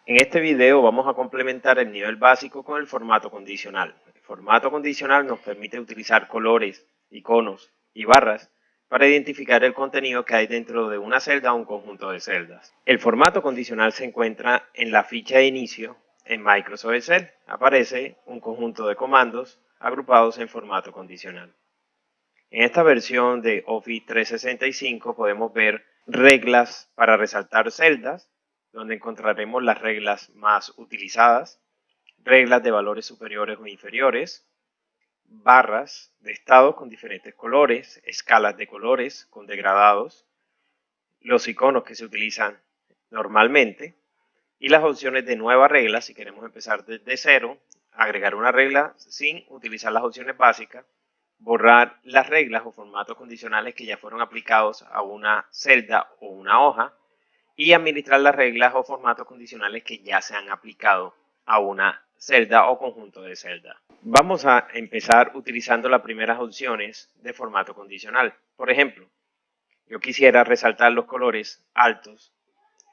En este video vamos a complementar el nivel básico con el formato condicional. El formato condicional nos permite utilizar colores, iconos y barras para identificar el contenido que hay dentro de una celda o un conjunto de celdas. El formato condicional se encuentra en la ficha de inicio en Microsoft Excel. Aparece un conjunto de comandos agrupados en formato condicional. En esta versión de Office 365 podemos ver reglas para resaltar celdas, donde encontraremos las reglas más utilizadas, reglas de valores superiores o inferiores, barras de estado con diferentes colores, escalas de colores con degradados, los iconos que se utilizan normalmente y las opciones de nueva regla si queremos empezar desde cero, agregar una regla sin utilizar las opciones básicas, borrar las reglas o formatos condicionales que ya fueron aplicados a una celda o una hoja y administrar las reglas o formatos condicionales que ya se han aplicado a una celda o conjunto de celdas. Vamos a empezar utilizando las primeras opciones de formato condicional. Por ejemplo, yo quisiera resaltar los colores altos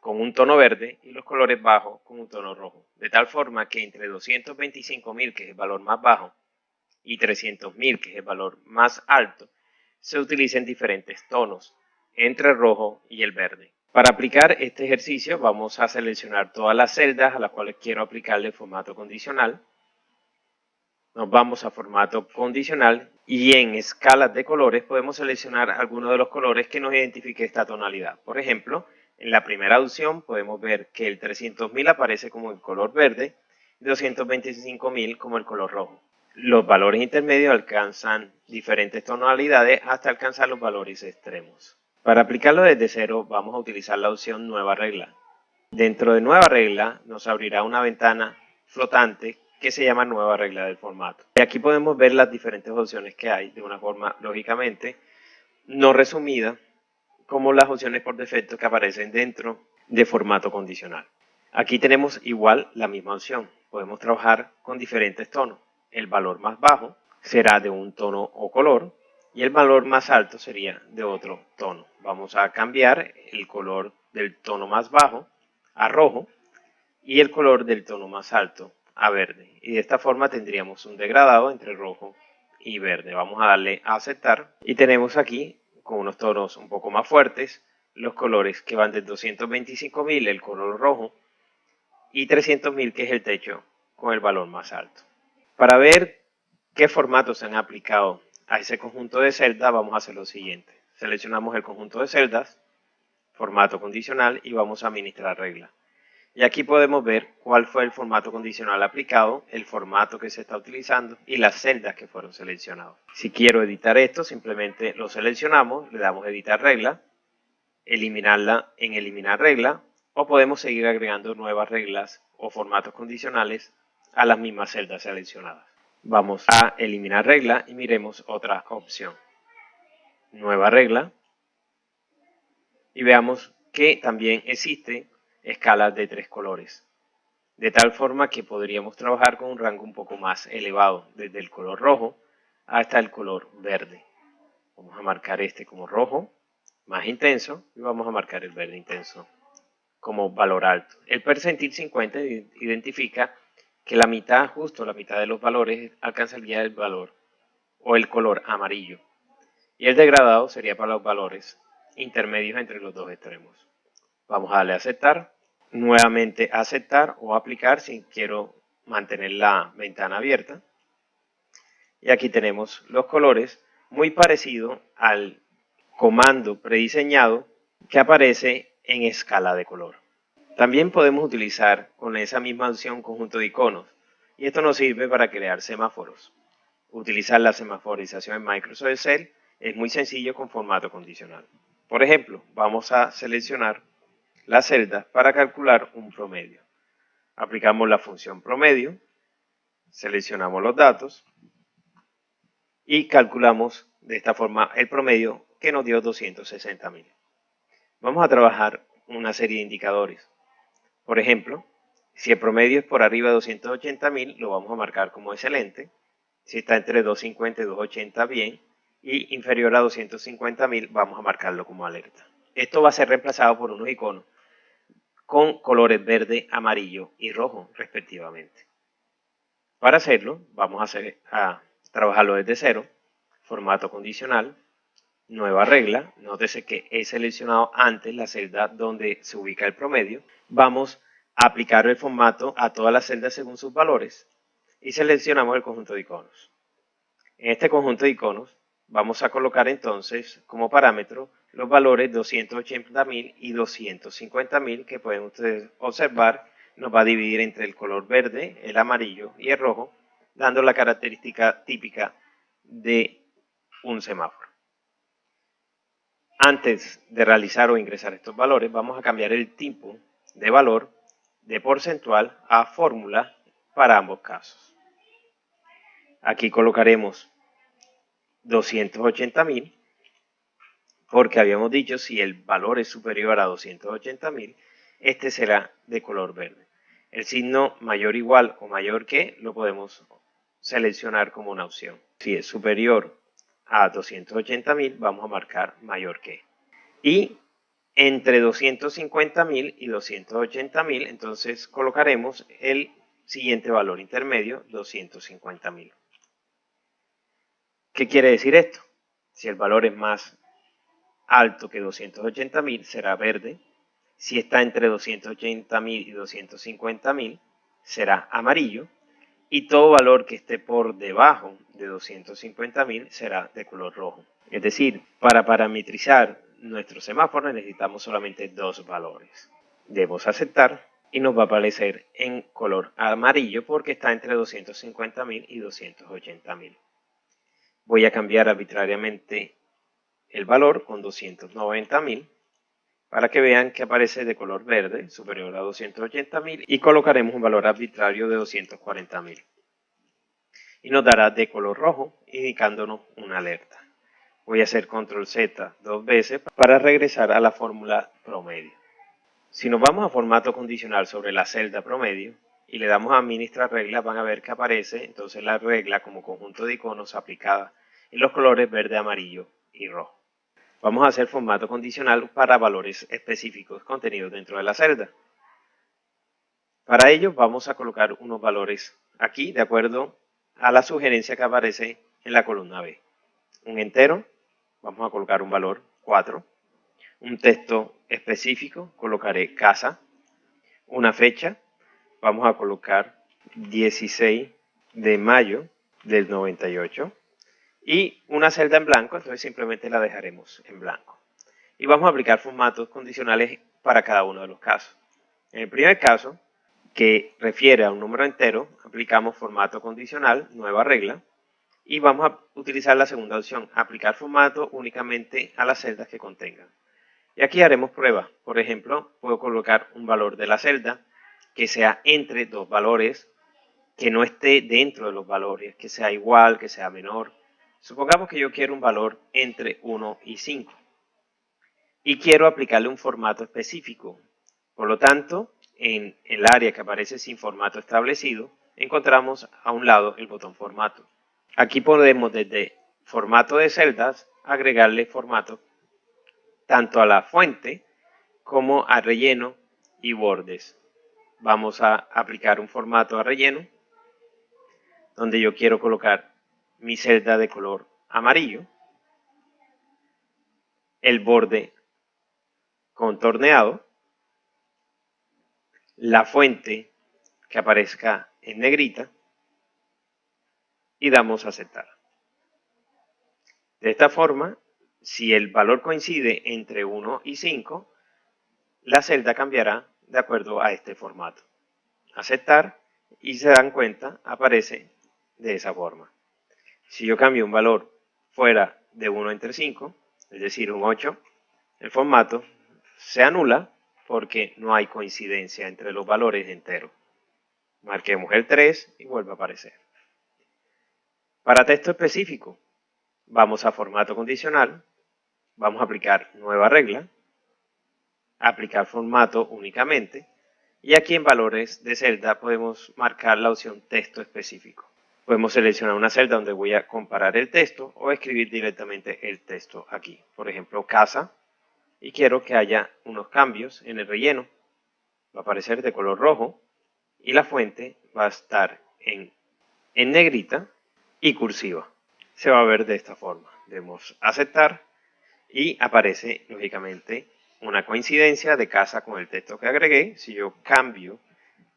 con un tono verde y los colores bajos con un tono rojo, de tal forma que entre 225.000, que es el valor más bajo, y 300.000, que es el valor más alto, se utilicen diferentes tonos entre el rojo y el verde. Para aplicar este ejercicio vamos a seleccionar todas las celdas a las cuales quiero aplicarle formato condicional. Nos vamos a formato condicional y en escalas de colores podemos seleccionar algunos de los colores que nos identifique esta tonalidad. Por ejemplo, en la primera opción podemos ver que el 300.000 aparece como el color verde y 225.000 como el color rojo. Los valores intermedios alcanzan diferentes tonalidades hasta alcanzar los valores extremos. Para aplicarlo desde cero vamos a utilizar la opción Nueva regla. Dentro de Nueva regla nos abrirá una ventana flotante que se llama Nueva regla del formato. Y aquí podemos ver las diferentes opciones que hay de una forma lógicamente no resumida como las opciones por defecto que aparecen dentro de formato condicional. Aquí tenemos igual la misma opción. Podemos trabajar con diferentes tonos. El valor más bajo será de un tono o color y el valor más alto sería de otro tono. Vamos a cambiar el color del tono más bajo a rojo y el color del tono más alto a verde. Y de esta forma tendríamos un degradado entre rojo y verde. Vamos a darle a aceptar y tenemos aquí con unos tonos un poco más fuertes los colores que van de 225.000, el color rojo, y 300.000, que es el techo con el valor más alto. Para ver qué formatos se han aplicado a ese conjunto de celdas vamos a hacer lo siguiente. Seleccionamos el conjunto de celdas, formato condicional y vamos a administrar reglas. Y aquí podemos ver cuál fue el formato condicional aplicado, el formato que se está utilizando y las celdas que fueron seleccionadas. Si quiero editar esto, simplemente lo seleccionamos, le damos editar regla, eliminarla en eliminar regla, o podemos seguir agregando nuevas reglas o formatos condicionales a las mismas celdas seleccionadas. Vamos a eliminar regla y miremos otra opción. Nueva regla. Y veamos que también existe escalas de 3 colores, de tal forma que podríamos trabajar con un rango un poco más elevado, desde el color rojo hasta el color verde. Vamos a marcar este como rojo, más intenso, y vamos a marcar el verde intenso como valor alto. El percentil 50 identifica que la mitad, justo la mitad de los valores, alcanzaría el valor o el color amarillo. Y el degradado sería para los valores intermedios entre los dos extremos. Vamos a darle a aceptar, nuevamente aceptar o aplicar si quiero mantener la ventana abierta. Y aquí tenemos los colores muy parecido al comando prediseñado que aparece en escala de color. También podemos utilizar con esa misma opción conjunto de iconos y esto nos sirve para crear semáforos. Utilizar la semaforización en Microsoft Excel es muy sencillo con formato condicional. Por ejemplo, vamos a seleccionar la celda para calcular un promedio. Aplicamos la función promedio, seleccionamos los datos y calculamos de esta forma el promedio que nos dio 260.000. Vamos a trabajar una serie de indicadores. Por ejemplo, si el promedio es por arriba de 280.000, lo vamos a marcar como excelente. Si está entre 250 y 280, bien. Y inferior a 250.000, vamos a marcarlo como alerta. Esto va a ser reemplazado por unos iconos con colores verde, amarillo y rojo respectivamente. Para hacerlo vamos a trabajarlo desde cero, formato condicional, nueva regla. Nótese que he seleccionado antes la celda donde se ubica el promedio. Vamos a aplicar el formato a todas las celdas según sus valores y seleccionamos el conjunto de iconos. En este conjunto de iconos vamos a colocar entonces como parámetro los valores 280.000 y 250.000 que pueden ustedes observar. Nos va a dividir entre el color verde, el amarillo y el rojo, dando la característica típica de un semáforo. Antes de realizar o ingresar estos valores, vamos a cambiar el tipo de valor de porcentual a fórmula para ambos casos. Aquí colocaremos 280.000, porque habíamos dicho si el valor es superior a 280.000, este será de color verde. El signo mayor, igual o mayor que lo podemos seleccionar como una opción. Si es superior a 280.000, vamos a marcar mayor que. Y entre 250.000 y 280.000, entonces colocaremos el siguiente valor intermedio, 250.000. ¿Qué quiere decir esto? Si el valor es más alto que 280.000, será verde. Si está entre 280.000 y 250.000, será amarillo. Y todo valor que esté por debajo de 250.000 será de color rojo. Es decir, para parametrizar nuestro semáforo necesitamos solamente dos valores. Debemos aceptar y nos va a aparecer en color amarillo porque está entre 250.000 y 280.000. Voy a cambiar arbitrariamente el valor con 290.000 para que vean que aparece de color verde superior a 280.000 y colocaremos un valor arbitrario de 240.000. Y nos dará de color rojo indicándonos una alerta. Voy a hacer control Z dos veces para regresar a la fórmula promedio. Si nos vamos a formato condicional sobre la celda promedio y le damos a administrar reglas, van a ver que aparece entonces la regla como conjunto de iconos aplicada en los colores verde, amarillo y rojo. Vamos a hacer formato condicional para valores específicos contenidos dentro de la celda. Para ello vamos a colocar unos valores aquí de acuerdo a la sugerencia que aparece en la columna B. Un entero, vamos a colocar un valor 4. Un texto específico, colocaré casa. Una fecha, vamos a colocar 16 de mayo del 98. Y una celda en blanco, entonces simplemente la dejaremos en blanco. Y vamos a aplicar formatos condicionales para cada uno de los casos. En el primer caso, que refiere a un número entero, aplicamos formato condicional, nueva regla, y vamos a utilizar la segunda opción, aplicar formato únicamente a las celdas que contengan. Y aquí haremos pruebas. Por ejemplo, puedo colocar un valor de la celda que sea entre dos valores, que no esté dentro de los valores, que sea igual, que sea menor. Supongamos que yo quiero un valor entre 1 y 5 y quiero aplicarle un formato específico. Por lo tanto, en el área que aparece sin formato establecido, encontramos a un lado el botón formato. Aquí podemos desde formato de celdas agregarle formato tanto a la fuente como a relleno y bordes. Vamos a aplicar un formato a relleno donde yo quiero colocar mi celda de color amarillo, el borde contorneado, la fuente que aparezca en negrita y damos a aceptar. De esta forma, si el valor coincide entre 1 y 5, la celda cambiará de acuerdo a este formato. Aceptar y se dan cuenta, aparece de esa forma. Si yo cambio un valor fuera de 1 entre 5, es decir, un 8, el formato se anula porque no hay coincidencia entre los valores enteros. Marquemos el 3 y vuelve a aparecer. Para texto específico, vamos a formato condicional, vamos a aplicar nueva regla, aplicar formato únicamente, y aquí en valores de celda podemos marcar la opción texto específico. Podemos seleccionar una celda donde voy a comparar el texto o escribir directamente el texto aquí. Por ejemplo, casa, y quiero que haya unos cambios en el relleno. va a aparecer de color rojo y la fuente va a estar en negrita y cursiva. Se va a ver de esta forma. Debemos aceptar y aparece lógicamente una coincidencia de casa con el texto que agregué. Si yo cambio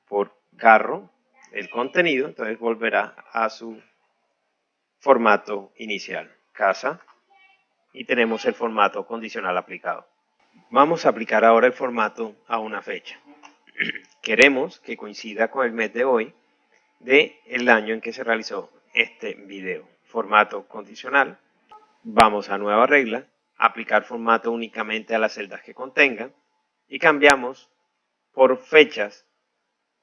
por carro el contenido, entonces volverá a su formato inicial, casa, y tenemos el formato condicional aplicado. Vamos a aplicar ahora el formato a una fecha. Queremos que coincida con el mes de hoy del año en que se realizó este video. Formato condicional. Vamos a nueva regla, aplicar formato únicamente a las celdas que contengan y cambiamos por fechas,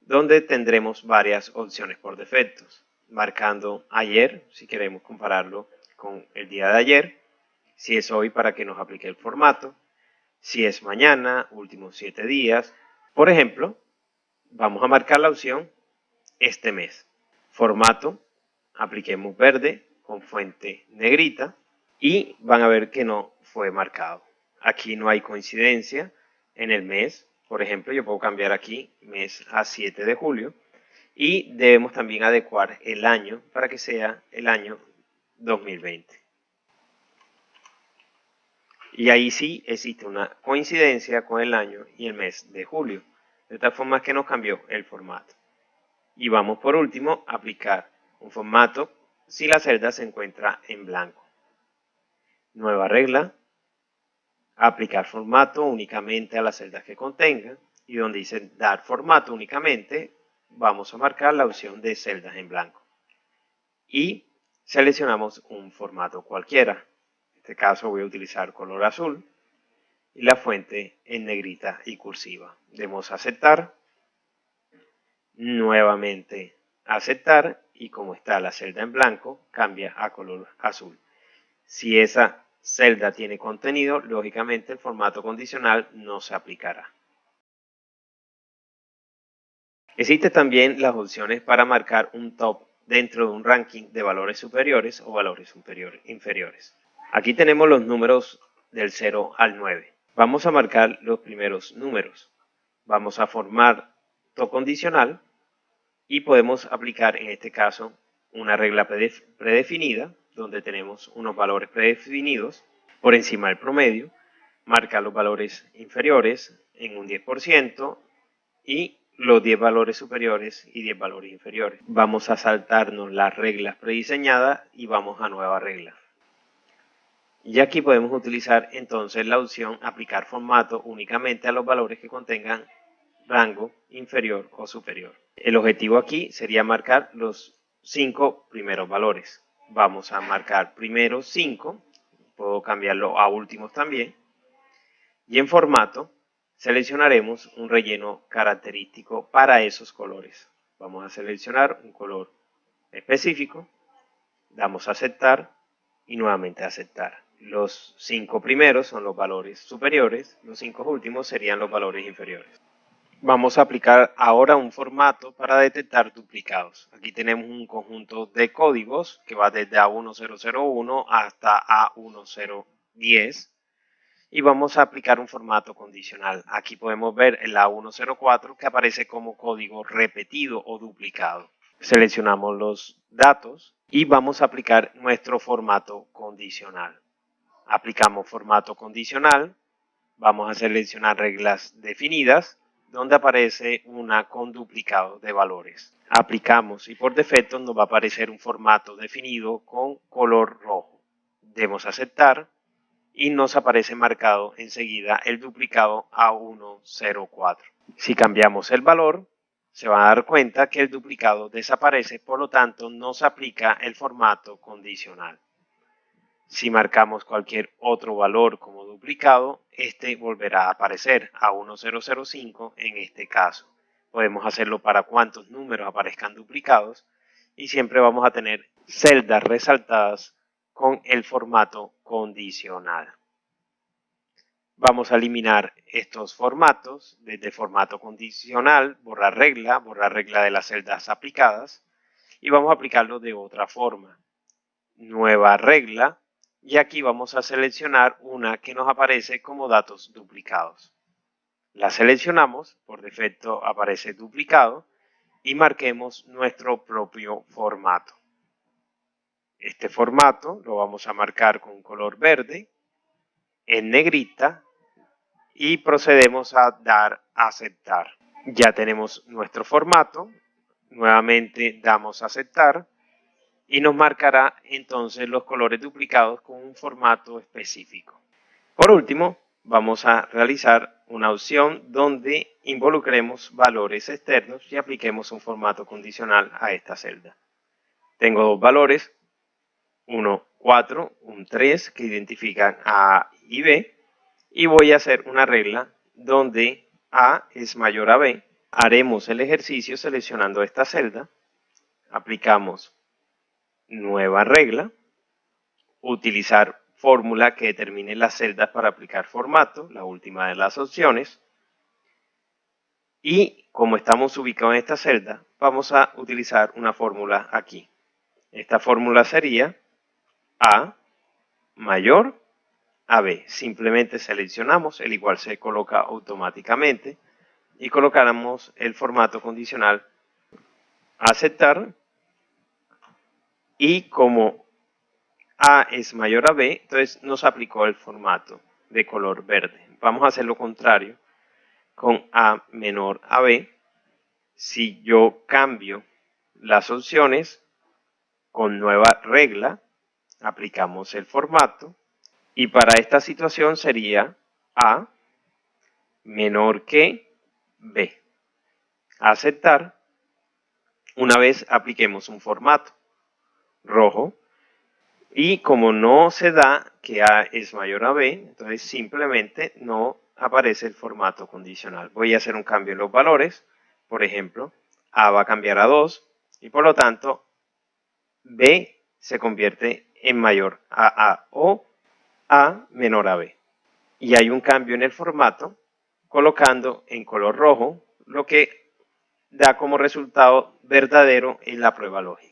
donde tendremos varias opciones por defectos, marcando ayer si queremos compararlo con el día de ayer, si es hoy para que nos aplique el formato, si es mañana, últimos 7 días. Por ejemplo, vamos a marcar la opción este mes. Formato, apliquemos verde con fuente negrita y van a ver que no fue marcado. Aquí no hay coincidencia en el mes. Por ejemplo, yo puedo cambiar aquí mes a 7 de julio y debemos también adecuar el año para que sea el año 2020. Y ahí sí existe una coincidencia con el año y el mes de julio, de tal forma que nos cambió el formato. Y vamos por último a aplicar un formato si la celda se encuentra en blanco. Nueva regla, aplicar formato únicamente a las celdas que contengan, y donde dice dar formato únicamente, vamos a marcar la opción de celdas en blanco. Y seleccionamos un formato cualquiera. En este caso voy a utilizar color azul y la fuente en negrita y cursiva. Debemos aceptar, nuevamente aceptar, y como está la celda en blanco, cambia a color azul. Si esa celda tiene contenido, lógicamente el formato condicional no se aplicará. Existen también las opciones para marcar un top dentro de un ranking de valores superiores o valores inferiores. Aquí tenemos los números del 0 al 9. Vamos a marcar los primeros números. Vamos a formar top condicional y podemos aplicar en este caso una regla predefinida donde tenemos unos valores predefinidos por encima del promedio, marcar los valores inferiores en un 10% y los 10 valores superiores y 10 valores inferiores. Vamos a saltarnos las reglas prediseñadas y vamos a nueva regla. Y aquí podemos utilizar entonces la opción aplicar formato únicamente a los valores que contengan rango inferior o superior. El objetivo aquí sería marcar los 5 primeros valores. Vamos a marcar primeros 5, puedo cambiarlo a últimos también. Y en formato seleccionaremos un relleno característico para esos colores. Vamos a seleccionar un color específico, damos a aceptar y nuevamente aceptar. Los 5 primeros son los valores superiores, los 5 últimos serían los valores inferiores. Vamos a aplicar ahora un formato para detectar duplicados. Aquí tenemos un conjunto de códigos que va desde A1001 hasta A1010 y vamos a aplicar un formato condicional. Aquí podemos ver el A104 que aparece como código repetido o duplicado. Seleccionamos los datos y vamos a aplicar nuestro formato condicional. Aplicamos formato condicional, vamos a seleccionar reglas definidas, donde aparece una con duplicado de valores. Aplicamos y por defecto nos va a aparecer un formato definido con color rojo. Debemos aceptar y nos aparece marcado enseguida el duplicado A104. Si cambiamos el valor, se va a dar cuenta que el duplicado desaparece, por lo tanto no se aplica el formato condicional. Si marcamos cualquier otro valor como duplicado, este volverá a aparecer a 1005 en este caso. Podemos hacerlo para cuantos números aparezcan duplicados y siempre vamos a tener celdas resaltadas con el formato condicional. Vamos a eliminar estos formatos desde formato condicional, borrar regla de las celdas aplicadas y vamos a aplicarlo de otra forma. Nueva regla. Y aquí vamos a seleccionar una que nos aparece como datos duplicados. La seleccionamos, por defecto aparece duplicado y marquemos nuestro propio formato. Este formato lo vamos a marcar con color verde, en negrita, y procedemos a dar a aceptar. Ya tenemos nuestro formato, nuevamente damos a aceptar y nos marcará entonces los colores duplicados con un formato específico. Por último, vamos a realizar una opción donde involucremos valores externos y apliquemos un formato condicional a esta celda. Tengo dos valores, uno 4, un 3, que identifican a y B, y voy a hacer una regla donde A es mayor a B. Haremos el ejercicio seleccionando esta celda, aplicamos nueva regla, utilizar fórmula que determine las celdas para aplicar formato, la última de las opciones, y como estamos ubicados en esta celda, vamos a utilizar una fórmula aquí. Esta fórmula sería A mayor a B. Simplemente seleccionamos, el igual se coloca automáticamente y colocáramos el formato condicional aceptar, y como A es mayor a B, entonces nos aplicó el formato de color verde. Vamos a hacer lo contrario con A menor a B. Si yo cambio las opciones con nueva regla, aplicamos el formato y para esta situación sería A menor que B. Aceptar una vez apliquemos un formato rojo. Y como no se da que A es mayor a B, entonces simplemente no aparece el formato condicional. Voy a hacer un cambio en los valores. Por ejemplo, A va a cambiar a 2 y por lo tanto B se convierte en mayor a A o A menor a B. Y hay un cambio en el formato colocando en color rojo lo que da como resultado verdadero en la prueba lógica.